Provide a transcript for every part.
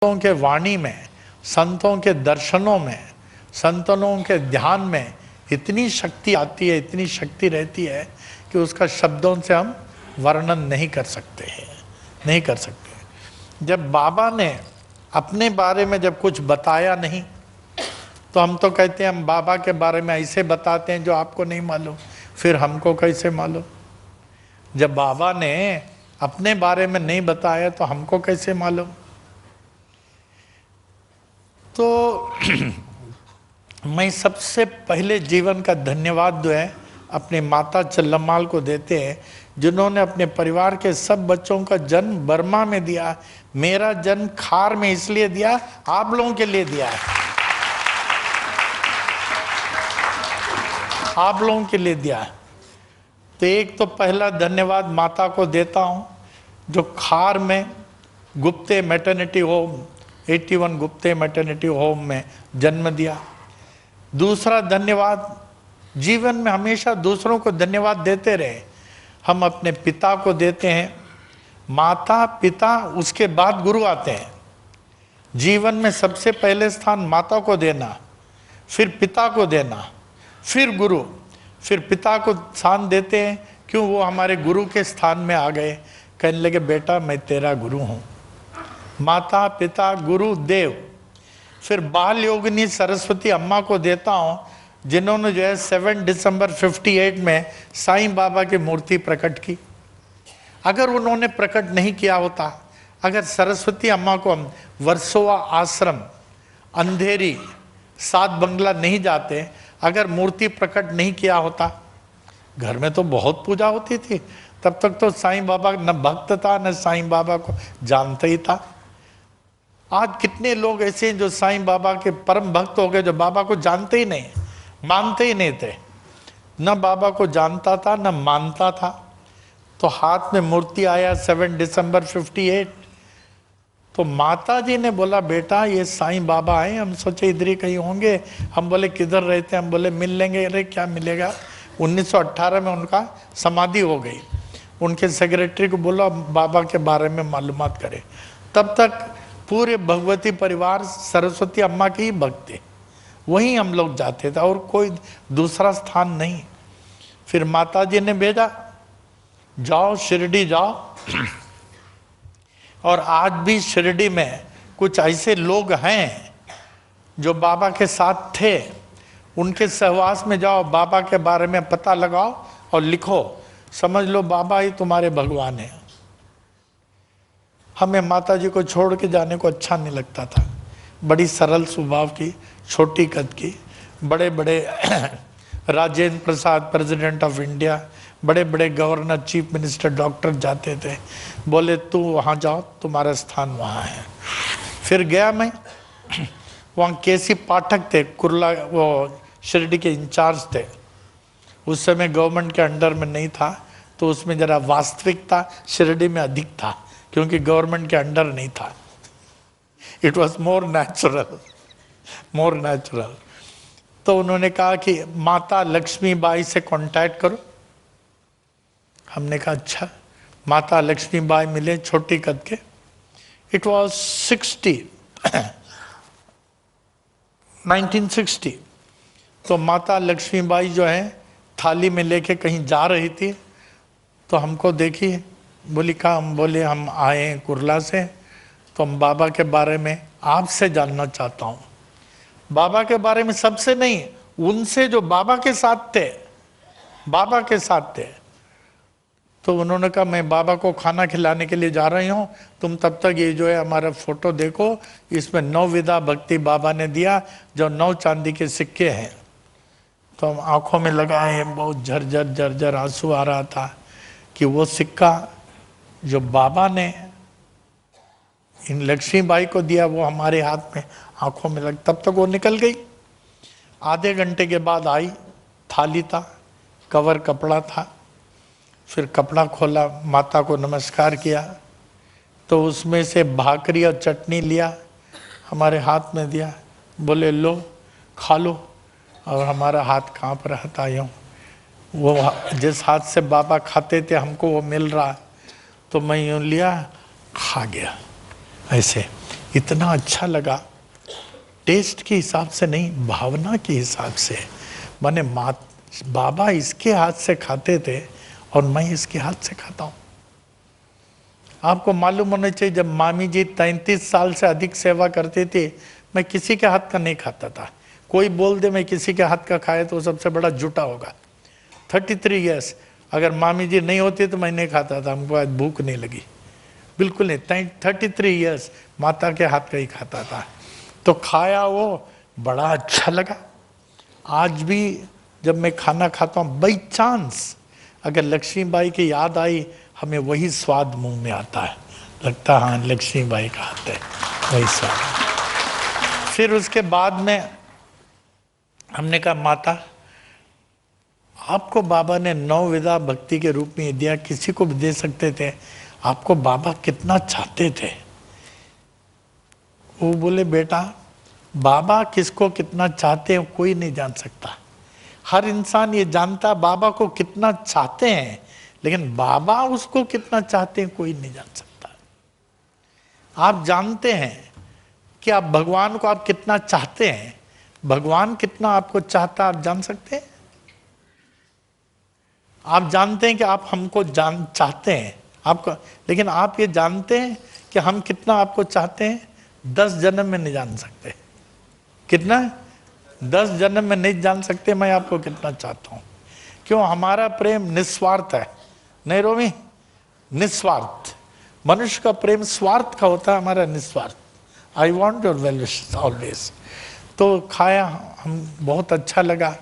संतों के वाणी में, संतों के दर्शनों में, संतों के ध्यान में इतनी शक्ति आती है, इतनी शक्ति रहती है कि उसका शब्दों से हम वर्णन नहीं कर सकते हैं, नहीं कर सकते। जब बाबा ने अपने बारे में जब कुछ बताया नहीं, तो हम तो कहते हैं हम बाबा के बारे में ऐसे बताते हैं जो आपको नहीं मालूम, फिर हमको कैसे मालूम? जब बाबा ने अपने बारे में नहीं बताया तो हमको कैसे मालूम? तो मैं सबसे पहले जीवन का धन्यवाद जो है अपने माता चल्लम्माल को देते हैं, जिन्होंने अपने परिवार के सब बच्चों का जन्म बर्मा में दिया। मेरा जन्म खार में इसलिए दिया, आप लोगों के लिए दिया है, आप लोगों के लिए दिया है। तो एक तो पहला धन्यवाद माता को देता हूँ जो खार में Gupte maternity home 81 Gupte maternity home में जन्म दिया। दूसरा धन्यवाद, जीवन में हमेशा दूसरों को धन्यवाद देते रहे। हम अपने पिता को देते हैं, माता पिता उसके बाद गुरु आते हैं। जीवन में सबसे पहले स्थान माता को देना, फिर पिता को देना, फिर गुरु, फिर पिता को स्थान देते हैं। क्यों? वो हमारे गुरु के स्थान में आ गए, कहने लगे बेटा मैं तेरा गुरु हूँ। माता पिता गुरु देव। फिर बाल योगिनी सरस्वती अम्मा को देता हूँ, जिन्होंने जो है 7 दिसंबर 58 में साईं बाबा की मूर्ति प्रकट की। अगर उन्होंने प्रकट नहीं किया होता, अगर सरस्वती अम्मा को हम वर्सोवा आश्रम अंधेरी 7 बंगला नहीं जाते, अगर मूर्ति प्रकट नहीं किया होता, घर में तो बहुत पूजा होती थी, तब तक तो साईं बाबा न भक्त था न साईं बाबा को जानता ही था। आज कितने लोग ऐसे हैं जो साईं बाबा के परम भक्त हो गए, जो बाबा को जानते ही नहीं, मानते ही नहीं थे, न बाबा को जानता था न मानता था। तो हाथ में मूर्ति आया 7 दिसंबर 58, तो माता जी ने बोला बेटा ये साईं बाबा आए, हम सोचे इधर ही कहीं होंगे। हम बोले किधर रहते हैं? हम बोले मिल लेंगे। अरे क्या मिलेगा? 1918 में उनका समाधि हो गई। उनके सेक्रेटरी को बोला बाबा के बारे में मालूमात करे। तब तक पूरे भगवती परिवार सरस्वती अम्मा के ही भक्त थे, वहीं हम लोग जाते थे और कोई दूसरा स्थान नहीं। फिर माता जी ने भेजा जाओ शिरडी जाओ। और आज भी शिरडी में कुछ ऐसे लोग हैं जो बाबा के साथ थे, उनके सहवास में जाओ, बाबा के बारे में पता लगाओ और लिखो, समझ लो बाबा ही तुम्हारे भगवान हैं। हमें माता जी को छोड़ के जाने को अच्छा नहीं लगता था। बड़ी सरल स्वभाव की, छोटी कद की, बड़े बड़े Rajendra Prasad president of India, बड़े बड़े गवर्नर चीफ मिनिस्टर डॉक्टर जाते थे, बोले तू वहाँ जाओ तुम्हारा स्थान वहाँ है। फिर गया मैं, वहाँ केसी पाठक थे, कुर्ला वो शिरडी के इंचार्ज थे। उस समय गवर्नमेंट के अंडर में नहीं था, तो उसमें ज़रा वास्तविकता शिरडी में अधिक था, क्योंकि गवर्नमेंट के अंडर नहीं था। It was more natural, more natural. तो उन्होंने कहा कि माता लक्ष्मीबाई से कांटेक्ट करो। हमने कहा अच्छा। माता लक्ष्मीबाई मिले, छोटी कद के। It was 1960। तो माता लक्ष्मीबाई जो है थाली में लेके कहीं जा रही थी, तो हमको देखी, बोली कहा, हम बोले हम आए हैं कुर्ला से, तो हम बाबा के बारे में आपसे जानना चाहता हूँ। बाबा के बारे में सबसे नहीं, उनसे जो बाबा के साथ थे, बाबा के साथ थे। तो उन्होंने कहा मैं बाबा को खाना खिलाने के लिए जा रही हूँ, तुम तब तक ये जो है हमारा फोटो देखो, इसमें 9 विधा भक्ति बाबा ने दिया, जो 9 चांदी के सिक्के हैं। तो हम आंखों में लगाए, बहुत झरझर झरझर आंसू आ रहा था कि वो सिक्का जो बाबा ने इन लक्ष्मीबाई को दिया वो हमारे हाथ में, आंखों में लग। तब तक वो निकल गई। आधे घंटे के बाद आई, थाली था, कवर कपड़ा था। फिर कपड़ा खोला, माता को नमस्कार किया, तो उसमें से भाकरी और चटनी लिया, हमारे हाथ में दिया, बोले लो खा लो। और हमारा हाथ कांप रहा था यूँ, वो जिस हाथ से बाबा खाते थे हमको वो मिल रहा, तो मैं यूँ लिया, खा गया ऐसे। इतना अच्छा लगा, टेस्ट के हिसाब से नहीं, भावना के हिसाब से। मैंने बाबा इसके हाथ से खाते थे और मैं इसके हाथ से खाता हूँ। आपको मालूम होना चाहिए, जब मामी जी 33 साल से अधिक सेवा करते थे, मैं किसी के हाथ का नहीं खाता था। कोई बोल दे मैं किसी के हाथ का खाया तो सबसे बड़ा झूठा होगा। 33 ईयर्स अगर मामी जी नहीं होती तो मैं नहीं खाता था, हमको आज भूख नहीं लगी, बिल्कुल नहीं। 33 ईयर्स माता के हाथ का ही खाता था। तो खाया, वो बड़ा अच्छा लगा। आज भी जब मैं खाना खाता हूँ, बाई चांस अगर लक्ष्मीबाई की याद आई, हमें वही स्वाद मुंह में आता है, लगता हाँ लक्ष्मीबाई का हाथ है, वही स्वाद। फिर उसके बाद में हमने कहा माता, आपको बाबा ने 9 विधा भक्ति के रूप में दिया, किसी को भी दे सकते थे, आपको बाबा कितना चाहते थे। वो बोले बेटा, बाबा किसको कितना चाहते हैं कोई नहीं जान सकता। हर इंसान ये जानता बाबा को कितना चाहते हैं, लेकिन बाबा उसको कितना चाहते हैं कोई नहीं जान सकता। आप जानते हैं कि आप भगवान को आप कितना चाहते हैं, भगवान कितना आपको चाहता आप जान सकते हैं? आप जानते हैं कि आप हमको चाहते हैं आपको, लेकिन आप ये जानते हैं कि हम कितना आपको चाहते हैं? 10 जन्म में नहीं जान सकते। कितना? 10 जन्म में नहीं जान सकते मैं आपको कितना चाहता हूं। क्यों? हमारा प्रेम निस्वार्थ है, नहीं रोमी? निस्वार्थ। मनुष्य का प्रेम स्वार्थ का होता है, हमारा निस्वार्थ। I want your well wishes always. तो खाया, हम बहुत अच्छा लगा।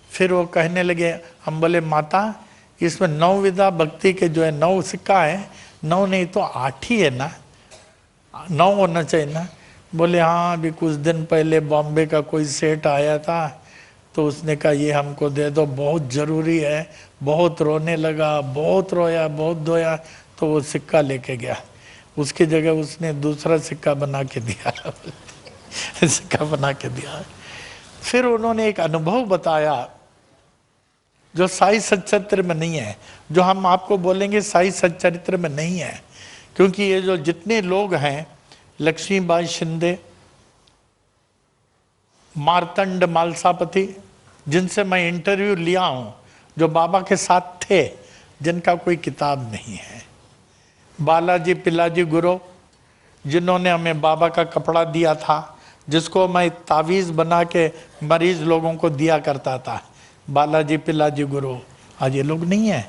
फिर वो कहने लगे, हम बोले माता इसमें 9 विधा भक्ति के जो है 9 सिक्का है, 9 नहीं तो 8 ही है ना, 9 होना चाहिए ना। बोले हाँ, अभी कुछ दिन पहले बॉम्बे का कोई सेठ आया था तो उसने कहा ये हमको दे दो, बहुत ज़रूरी है। बहुत रोने लगा, बहुत रोया, बहुत धोया, तो वो सिक्का लेके गया। उसकी जगह उसने दूसरा सिक्का बना के दिया सिक्का बना के दिया। फिर उन्होंने एक अनुभव बताया जो साई सच्चरित्र में नहीं है, जो हम आपको बोलेंगे साई सच्चरित्र में नहीं है। क्योंकि ये जो जितने लोग हैं, लक्ष्मीबाई शिंदे, मार्तंड मालसापति, जिनसे मैं इंटरव्यू लिया हूं, जो बाबा के साथ थे, जिनका कोई किताब नहीं है। बालाजी पिलाजी गुरु, जिन्होंने हमें बाबा का कपड़ा दिया था, जिसको मैं तावीज़ बना के मरीज लोगों को दिया करता था, बालाजी पिलाजी गुरु, आज ये लोग नहीं है।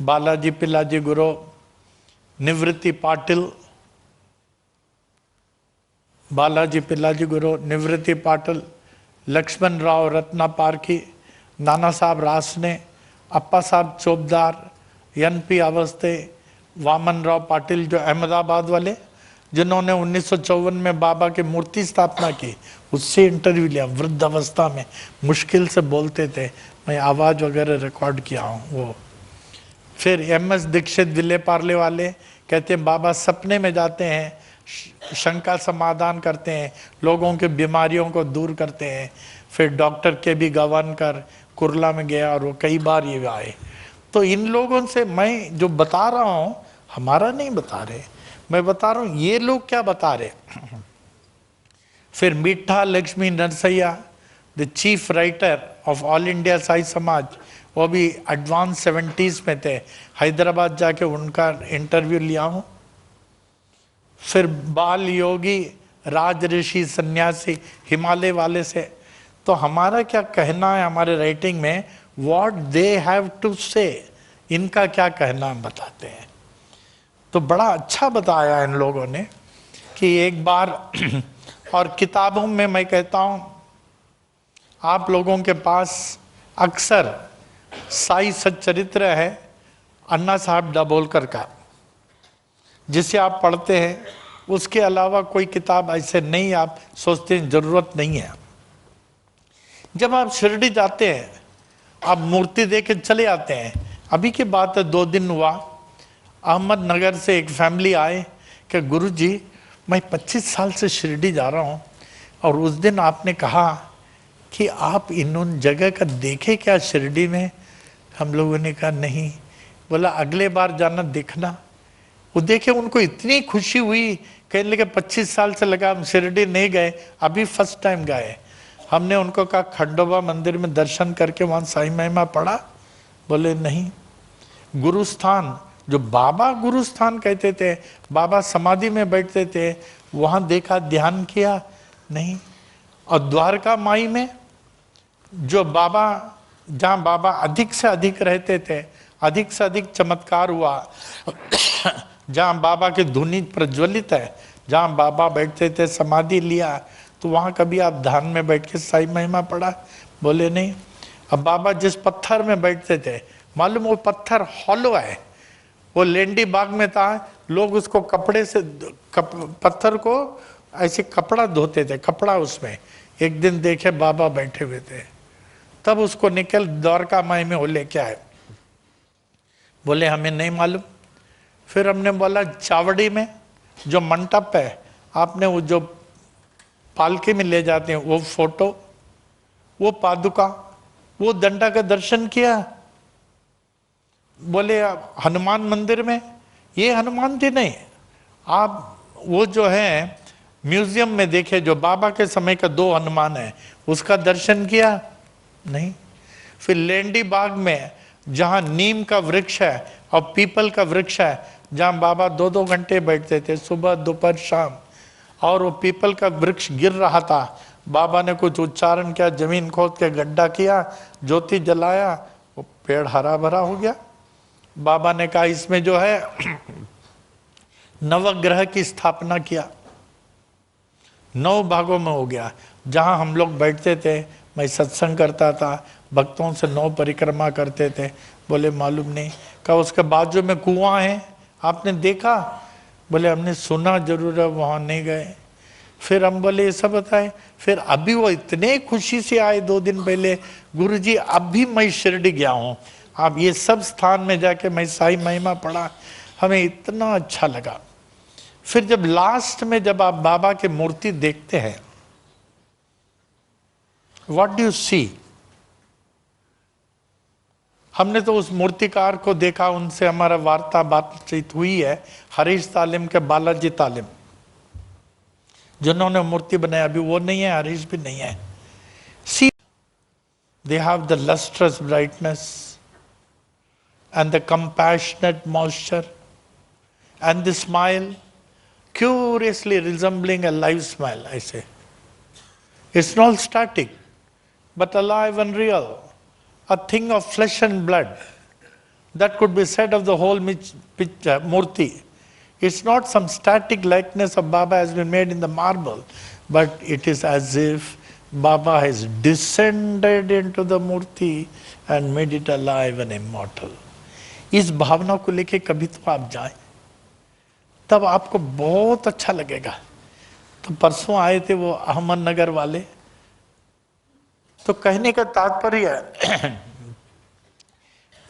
बालाजी पिलाजी गुरु, निवृत्ति पाटिल, बालाजी पिलाजी गुरु, निवृत्ति पाटिल, लक्ष्मण राव रत्ना पारखी, नाना साहब रासने, अप्पा साहब चौबदार, NP अवस्थे, वामन राव पाटिल जो अहमदाबाद वाले, जिन्होंने 1954 में बाबा की मूर्ति स्थापना की, उससे इंटरव्यू लिया। वृद्ध अवस्था में मुश्किल से बोलते थे, मैं आवाज़ वगैरह रिकॉर्ड किया हूँ वो। फिर MS दीक्षित विले पार्ले वाले कहते हैं बाबा सपने में जाते हैं, शंका समाधान करते हैं, लोगों के बीमारियों को दूर करते हैं। फिर डॉक्टर KB गवानकर कुरला में गया और वो कई बार ये आए। तो इन लोगों से मैं जो बता रहा हूँ, हमारा नहीं बता रहे, मैं बता रहा हूँ ये लोग क्या बता रहे। फिर Meetha Lakshmi Narsaiah, the chief writer of All India Sai Samaj, वो भी एडवांस 70s में थे, हैदराबाद जाके उनका इंटरव्यू लिया हूँ। फिर बाल योगी, राज ऋषि, सन्यासी, हिमालय वाले से। तो हमारा क्या कहना है हमारे राइटिंग में, व्हाट दे हैव टू से, इनका क्या कहना हम बताते हैं। तो बड़ा अच्छा बताया इन लोगों ने कि एक बार और किताबों में मैं कहता हूँ आप लोगों के पास अक्सर साई सच्चरित्र है अन्ना साहब दाभोलकर का, जिसे आप पढ़ते हैं। उसके अलावा कोई किताब ऐसे नहीं आप सोचते हैं ज़रूरत नहीं है। जब आप शिरडी जाते हैं, आप मूर्ति देख के चले आते हैं। अभी की बात है, 2 दिन हुआ, अहमदनगर से एक फैमिली आए कि गुरुजी मैं 25 साल से शिरडी जा रहा हूँ और उस दिन आपने कहा कि आप इन उन जगह का देखे क्या शिरडी में। हम लोगों ने कहा नहीं। बोला अगले बार जाना देखना, वो देखे उनको इतनी खुशी हुई, कहने लगे 25 साल से लगा हम शिरडी नहीं गए, अभी फर्स्ट टाइम गए। हमने उनको कहा खंडोबा मंदिर में दर्शन करके वहां साईं महिमा पढ़ा? बोले नहीं। गुरुस्थान, जो बाबा गुरुस्थान कहते थे, बाबा समाधि में बैठते थे, वहां देखा, ध्यान किया? नहीं। और द्वारका माई में जो बाबा, जहां बाबा अधिक से अधिक रहते थे, अधिक से अधिक चमत्कार हुआ, जहां बाबा की धुनी प्रज्वलित है, जहां बाबा बैठते थे, समाधि लिया, तो वहां कभी आप ध्यान में बैठ के साईं महिमा पढ़ा? बोले नहीं। अब बाबा जिस पत्थर में बैठते थे, मालूम वो पत्थर हॉलो है, वो लेंडी बाग में था, लोग उसको कपड़े से पत्थर को ऐसे कपड़ा धोते थे, कपड़ा उसमें। एक दिन देखे बाबा बैठे हुए थे, तब उसको निकल द्वारका माई में वो लेके आए। बोले हमें नहीं मालूम। फिर हमने बोला चावड़ी में जो मंडप है, आपने वो जो पालकी में ले जाते हैं, वो फोटो, वो पादुका, वो दंडा का दर्शन किया? बोले हनुमान मंदिर में, ये हनुमान जी नहीं, आप वो जो है म्यूजियम में देखे, जो बाबा के समय का 2 हनुमान है, उसका दर्शन किया? नहीं। फिर लेंडी बाग में जहां नीम का वृक्ष है और पीपल का वृक्ष है, जहां बाबा 2-2 घंटे बैठते थे, सुबह दोपहर शाम, और वो पीपल का वृक्ष गिर रहा था, बाबा ने कुछ उच्चारण किया, जमीन खोद के गड्ढा किया, ज्योति जलाया, वो पेड़ हरा भरा हो गया। बाबा ने कहा इसमें जो है नवग्रह की स्थापना किया, 9 भागों में हो गया। जहां हम लोग बैठते थे, मैं सत्संग करता था, भक्तों से 9 परिक्रमा करते थे। बोले मालूम नहीं। कहा उसके बाजू में कुआं है, आपने देखा? बोले हमने सुना जरूर है, वहां नहीं गए। फिर हम बोले ये सब बताए। फिर अभी वो इतने खुशी से आए 2 दिन पहले, गुरुजी अभी मैं शिरडी गया हूँ, आप ये सब स्थान में जाके मैं साईं महिमा पढ़ा, हमें इतना अच्छा लगा। फिर जब लास्ट में जब आप बाबा की मूर्ति देखते हैं, व्हाट डू यू सी? हमने तो उस मूर्तिकार को देखा, उनसे हमारा वार्ता बातचीत हुई है, हरीश तालिम के बालाजी तालिम, जिन्होंने मूर्ति बनाया, अभी वो नहीं है, हरीश भी नहीं है। सी, they have the lustrous brightness and the compassionate moisture and the smile, curiously resembling a live smile, I say. It's not static, but alive and real, a thing of flesh and blood. That could be said of the whole Murti. It's not some static likeness of Baba has been made in the marble, but it is as if Baba has descended into the Murti and made it alive and immortal. इस भावना को लेके कभी तो आप जाएं, तब आपको बहुत अच्छा लगेगा। तो परसों आए थे वो अहमदनगर वाले, तो कहने का तात्पर्य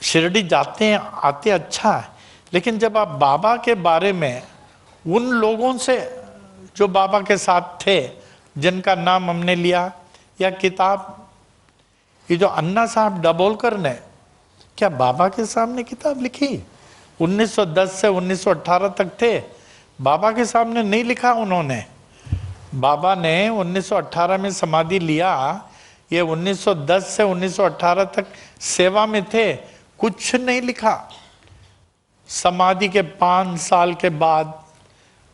शिरडी जाते हैं आते अच्छा है, लेकिन जब आप बाबा के बारे में उन लोगों से जो बाबा के साथ थे, जिनका नाम हमने लिया, या किताब, ये जो अन्ना साहब दाभोलकर ने क्या बाबा के सामने किताब लिखी? 1910 से 1918 तक थे, बाबा के सामने नहीं लिखा उन्होंने। बाबा ने 1918 में समाधि लिया, ये 1910 से 1918 तक सेवा में थे, कुछ नहीं लिखा। समाधि के 5 साल के बाद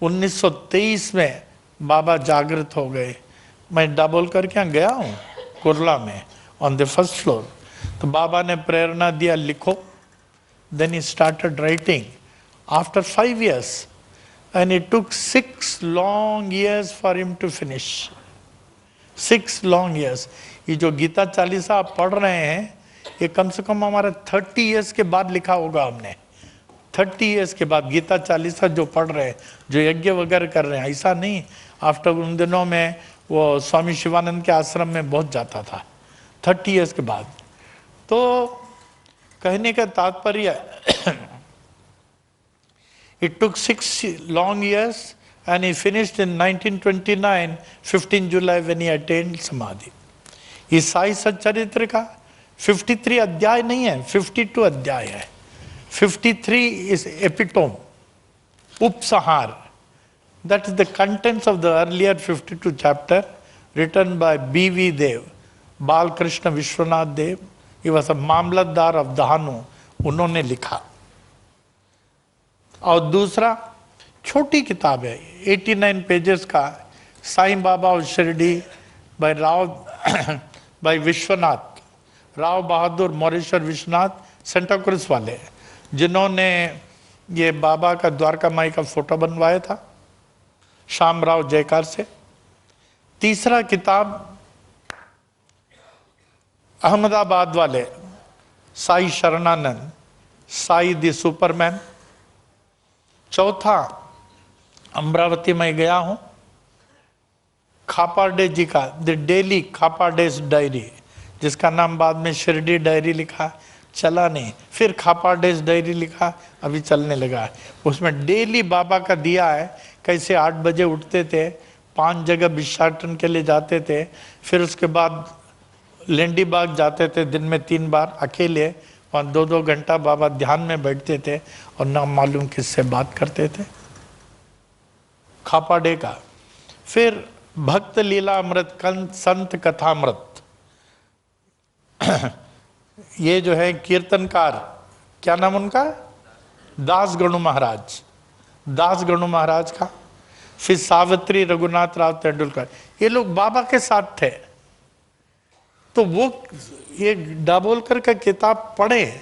1923 में बाबा जागृत हो गए। मैं दाभोलकर के यहाँ गया हूँ, कुर्ला में, ऑन द फर्स्ट फ्लोर। तो बाबा ने प्रेरणा दिया, लिखो। Then he started writing after 5 years, and it took 6 long years for him to finish. 6 long years. ये जो गीता चालीसा आप पढ़ रहे हैं, ये कम से कम हमारा 30 years के बाद लिखा होगा हमने। 30 years के बाद गीता चालीसा जो पढ़ रहे हैं, जो यज्ञ वगैरह कर रहे हैं, ऐसा नहीं आफ्टर। उन दिनों में वो स्वामी शिवानंद के आश्रम में बहुत जाता था, 30 years के बाद। तो कहने का तात्पर्य it took 6 long years and he finished in 1929, 15 July when he attained Samadhi. इस साई सच्चरित्र का 53 अध्याय नहीं है, 52 अध्याय है। 53 is epitome, Upsahar. That is the contents of the earlier 52 chapter written by B.V. Dev, Bal Krishna Vishwanath Dev. He was a mamlatdar of Dahanu. उन्होंने लिखा. और दूसरा छोटी किताब है 89 पेजेस का, साईं बाबा और Shirdi bye bye Vishwanath, Rao Bahadur Moreshwar Vishwanath Santa cruise वाले, जिन्होंने ये बाबा का द्वारका माई का फोटो बनवाया था शामराव जयकार से. तीसरा किताब अहमदाबाद वाले साई शरणानंद, साई द सुपरमैन. चौथा अमरावती में गया हूं, खापाडे जी का द डेली खापाडेज डायरी, जिसका नाम बाद में शिरडी डायरी लिखा, चला नहीं, फिर खापाडेज डायरी लिखा, अभी चलने लगा. उसमें डेली बाबा का दिया है, कैसे 8 बजे उठते थे, 5 जगह भिक्षाटन के लिए जाते थे, फिर उसके बाद लेंडी बाग जाते थे दिन में 3 बार अकेले, वहाँ 2-2 घंटा बाबा ध्यान में बैठते थे और ना मालूम किससे बात करते थे. खापाडे का. फिर भक्त लीला अमृत संत कथामृत, ये जो है कीर्तनकार, क्या नाम उनका, दास गणु महाराज, दास गणु महाराज का. फिर सावित्री रघुनाथ राव तेंदुलकर, ये लोग बाबा के साथ थे. तो वो ये दाभोलकर का किताब पढ़े,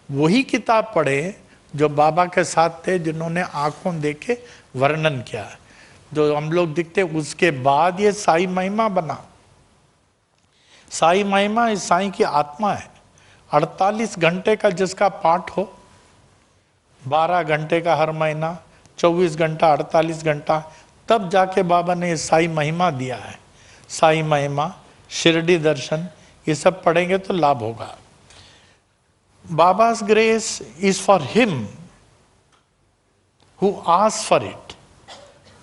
वही किताब पढ़े जो बाबा के साथ थे, जिन्होंने आंखों देखे वर्णन किया, जो हम लोग दिखते. उसके बाद ये साई महिमा बना. साई महिमा इस साई की आत्मा है. 48 घंटे का जिसका पाठ हो, 12 घंटे का हर महीना, 24 घंटा, 48 घंटा, तब जाके बाबा ने ये साई महिमा दिया है. साई महिमा, शिरडी दर्शन, ये सब पढ़ेंगे तो लाभ होगा. बाबा's grace is for him who asks for it.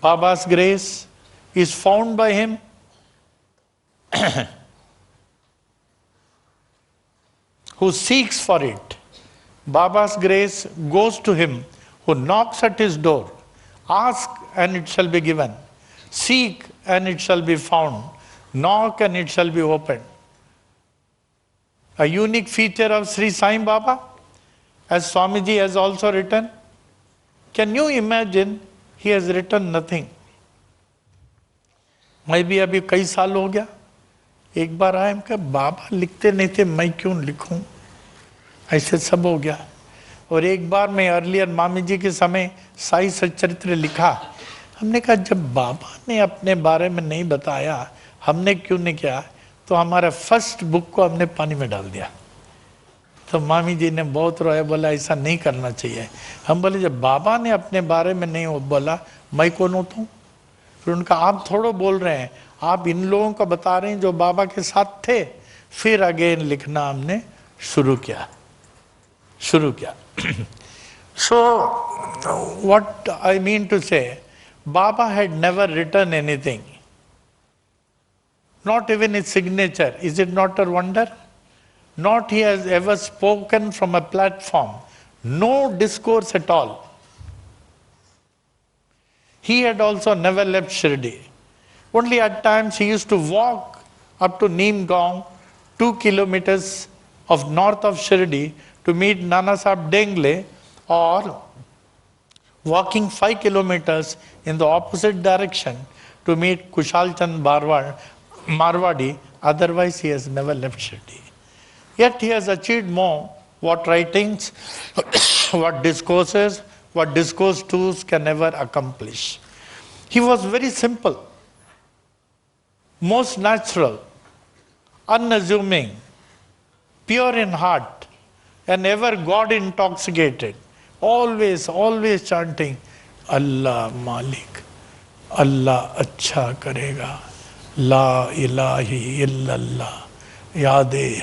Baba's grace is found by him who seeks for it. Baba's grace goes to him who knocks at his door. Ask and it shall be given. Seek and it shall be found. Knock and it shall be opened. A unique feature of Sri Sai Baba, as Swamiji has also written. Can you imagine, he has written nothing. मैं भी अभी कई साल हो गया, एक बार आया, मैं बाबा लिखते नहीं थे, मैं क्यों लिखूं, ऐसे सब हो गया. और एक बार मैं अर्लियर मामी जी के समय साई सच्चरित्र लिखा. हमने कहा जब बाबा ने अपने बारे में नहीं बताया, हमने क्यों नहीं किया, तो हमारा फर्स्ट बुक को हमने पानी में डाल दिया. तो मामी जी ने बहुत रोया, बोला ऐसा नहीं करना चाहिए. हम बोले जब बाबा ने अपने बारे में नहीं बोला, मैं कौन होता हूँ. फिर उनका आप थोड़ा बोल रहे हैं, आप इन लोगों को बता रहे हैं जो बाबा के साथ थे. फिर अगेन लिखना हमने शुरू किया. So what I mean to say, Baba had never written anything, not even his signature. Is it not a wonder? Not he has ever spoken from a platform, no discourse at all. He had also never left Shirdi. Only at times he used to walk up to Neemgaon, 2 kilometers of north of Shirdi, to meet Nana Sahib Dengle, or walking 5 kilometers in the opposite direction to meet Kushal Chand Marwadi. Otherwise he has never left Shirdi. Yet he has achieved more. What writings, what discourses, what discourse tools can never accomplish. He was very simple, most natural, unassuming, pure in heart, and ever God intoxicated. Always chanting, Allah Malik, Allah अच्छा करेगा, La ilahi illallah, Yade